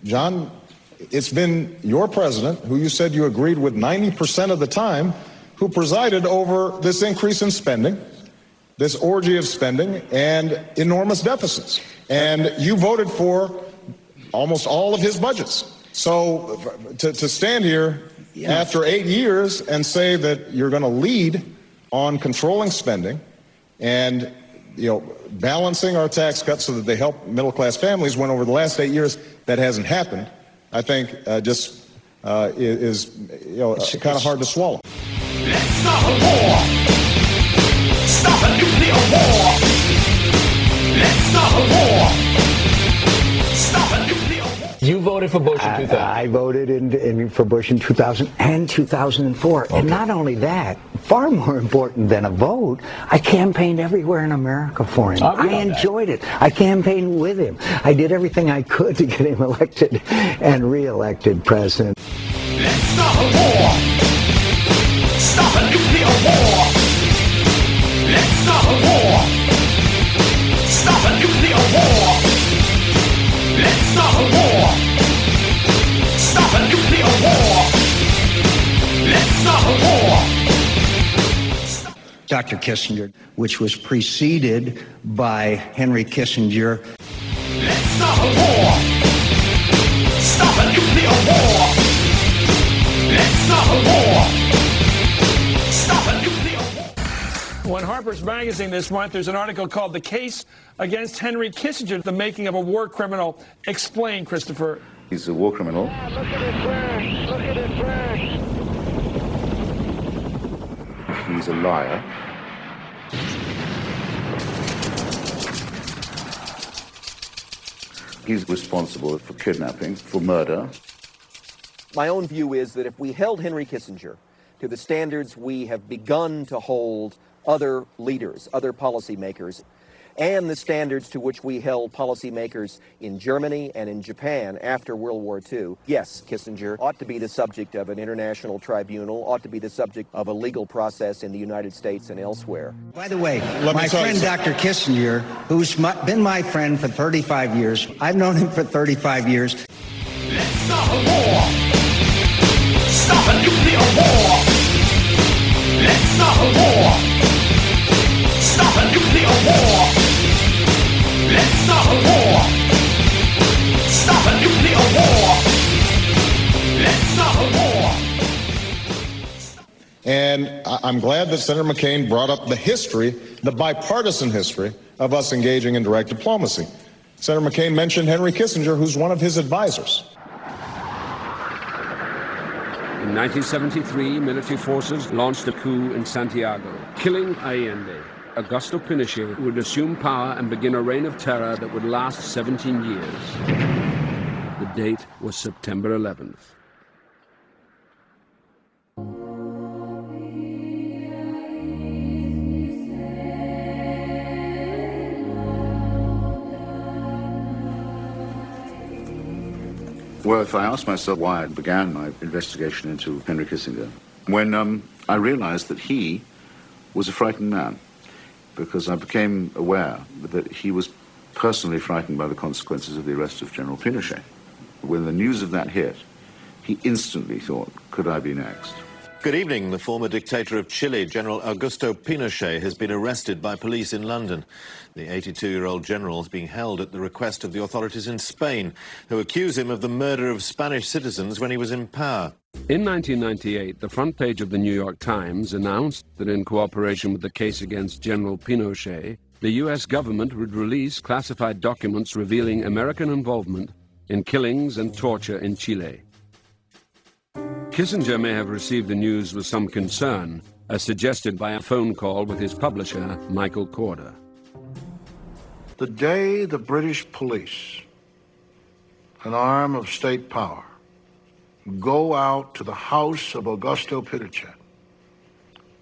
John, it's been your president, who you said you agreed with 90% of the time, who presided over this increase in spending, this orgy of spending, and enormous deficits. And you voted for almost all of his budgets. So to stand here after 8 years and say that you're going to lead on controlling spending and balancing our tax cuts so that they help middle-class families, when over the last 8 years that hasn't happened, I think is kind of hard to swallow. Let's stop a war. Stop a nuclear war. Let's stop a war. Stop a nuclear war. You voted for Bush in 2000. I voted for Bush in 2000 and 2004. Okay. And not only that, far more important than a vote, I campaigned everywhere in America for him. I enjoyed it. I campaigned with him. I did everything I could to get him elected and re-elected president. Let's stop a war. Stop a nuclear war. Let's stop a war. Stop a nuclear war. Let's stop a war. Stop a nuclear war. Let's stop a war. Dr. Kissinger, which was preceded by Henry Kissinger. Let's stop a war. Stop a nuclear war. Let's stop a war. Well, in Harper's Magazine this month, there's an article called "The Case Against Henry Kissinger, the Making of a War Criminal." Explain, Christopher. He's a war criminal. Yeah, look at his flash. Look at his flash. He's a liar. He's responsible for kidnapping, for murder. My own view is that if we held Henry Kissinger to the standards we have begun to hold other leaders, other policymakers, and the standards to which we held policymakers in Germany and in Japan after World War II, yes, Kissinger ought to be the subject of an international tribunal, ought to be the subject of a legal process in the United States and elsewhere. By the way, my friend Dr. Kissinger, who's been my friend for 35 years, I've known him for 35 years. Let's stop a war. Stop a nuclear war. Let's stop a war. Stop a nuclear war. Let's stop a war. Stop a nuclear war. Let's stop a war. And I'm glad that Senator McCain brought up the history, the bipartisan history, of us engaging in direct diplomacy. Senator McCain mentioned Henry Kissinger, who's one of his advisors. In 1973, military forces launched a coup in Santiago, killing Allende. Augusto Pinochet would assume power and begin a reign of terror that would last 17 years. The date was September 11th. Well, if I ask myself why I began my investigation into Henry Kissinger, when I realized that he was a frightened man, because I became aware that he was personally frightened by the consequences of the arrest of General Pinochet. When the news of that hit, he instantly thought, could I be next? Good evening. The former dictator of Chile, General Augusto Pinochet, has been arrested by police in London. The 82-year-old general is being held at the request of the authorities in Spain, who accuse him of the murder of Spanish citizens when he was in power. In 1998, the front page of the New York Times announced that in cooperation with the case against General Pinochet, the U.S. government would release classified documents revealing American involvement in killings and torture in Chile. Kissinger may have received the news with some concern, as suggested by a phone call with his publisher, Michael Korda. The day the British police, an arm of state power, go out to the house of Augusto Pinochet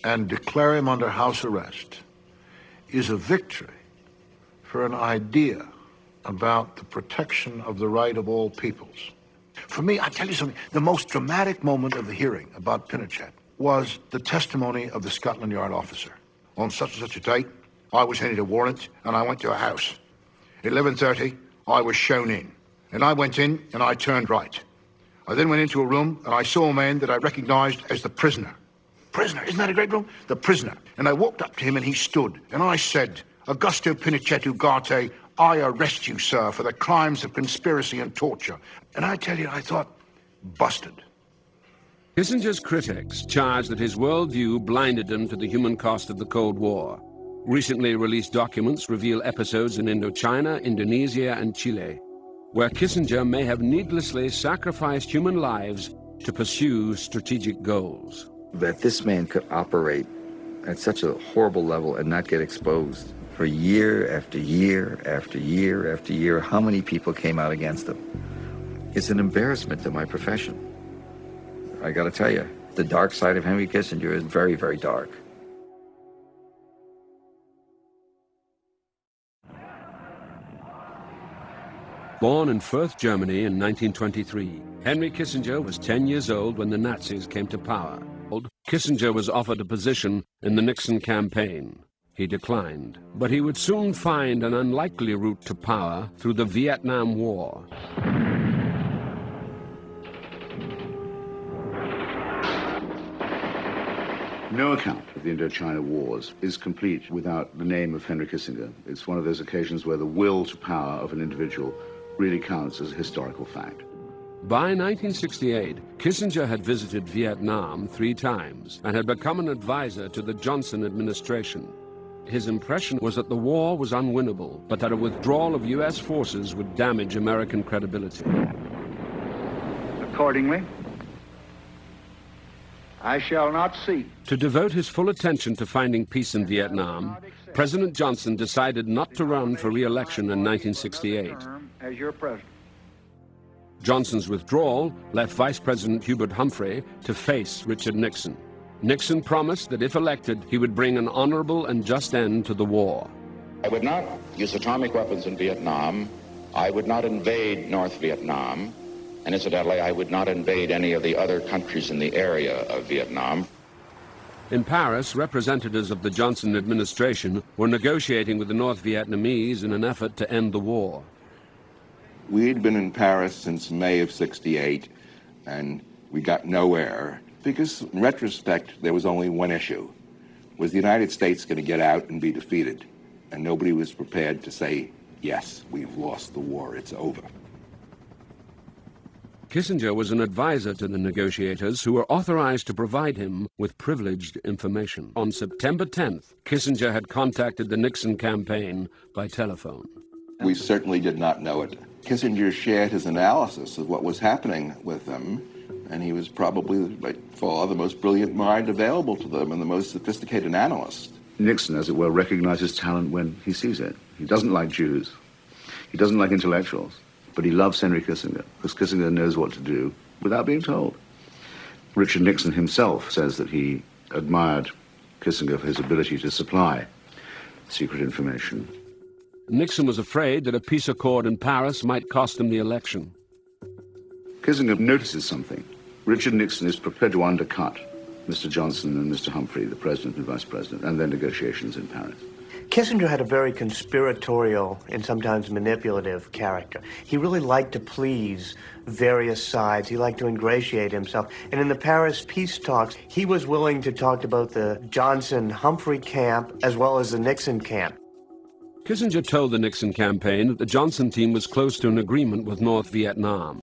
and declare him under house arrest is a victory for an idea about the protection of the right of all peoples. For me, I tell you something, the most dramatic moment of the hearing about Pinochet was the testimony of the Scotland Yard officer. On such and such a date, I was handed a warrant and I went to a house. At 11:30, I was shown in. And I went in and I turned right. I then went into a room and I saw a man that I recognized as the prisoner. Prisoner, isn't that a great room? The prisoner. And I walked up to him and he stood. And I said, Augusto Pinochet Ugarte, I arrest you, sir, for the crimes of conspiracy and torture. And I tell you, I thought, busted. Kissinger's critics charged that his worldview blinded him to the human cost of the Cold War. Recently released documents reveal episodes in Indochina, Indonesia, and Chile, where Kissinger may have needlessly sacrificed human lives to pursue strategic goals. That this man could operate at such a horrible level and not get exposed for year after year after year after year, how many people came out against him? It's an embarrassment to my profession. I gotta tell you, the dark side of Henry Kissinger is very, very dark. Born in Fürth, Germany in 1923, Henry Kissinger was 10 years old when the Nazis came to power. Kissinger was offered a position in the Nixon campaign. He declined, but he would soon find an unlikely route to power through the Vietnam War. No account of the Indochina Wars is complete without the name of Henry Kissinger. It's one of those occasions where the will to power of an individual really counts as a historical fact. By 1968, Kissinger had visited Vietnam 3 times and had become an advisor to the Johnson administration. His impression was that the war was unwinnable, but that a withdrawal of U.S. forces would damage American credibility. Accordingly, I shall not seek. To devote his full attention to finding peace in Vietnam, President Johnson decided not to run for re-election in 1968. As your president. Johnson's withdrawal left Vice President Hubert Humphrey to face Richard Nixon. Nixon promised that if elected, he would bring an honorable and just end to the war. I would not use atomic weapons in Vietnam. I would not invade North Vietnam. And incidentally, I would not invade any of the other countries in the area of Vietnam. In Paris, representatives of the Johnson administration were negotiating with the North Vietnamese in an effort to end the war. We had been in Paris since May of '68, and we got nowhere, because in retrospect, there was only one issue. Was the United States going to get out and be defeated? And nobody was prepared to say, yes, we've lost the war, it's over. Kissinger was an advisor to the negotiators who were authorized to provide him with privileged information. On September 10th, Kissinger had contacted the Nixon campaign by telephone. We certainly did not know it. Kissinger shared his analysis of what was happening with them, and he was probably, by far, the most brilliant mind available to them and the most sophisticated analyst. Nixon, as it were, recognizes talent when he sees it. He doesn't like Jews. He doesn't like intellectuals. But he loves Henry Kissinger, because Kissinger knows what to do without being told. Richard Nixon himself says that he admired Kissinger for his ability to supply secret information. Nixon was afraid that a peace accord in Paris might cost him the election. Kissinger notices something. Richard Nixon is prepared to undercut Mr. Johnson and Mr. Humphrey, the president and vice president, and their negotiations in Paris. Kissinger had a very conspiratorial and sometimes manipulative character. He really liked to please various sides. He liked to ingratiate himself. And in the Paris peace talks, he was willing to talk about the Johnson-Humphrey camp as well as the Nixon camp. Kissinger told the Nixon campaign that the Johnson team was close to an agreement with North Vietnam.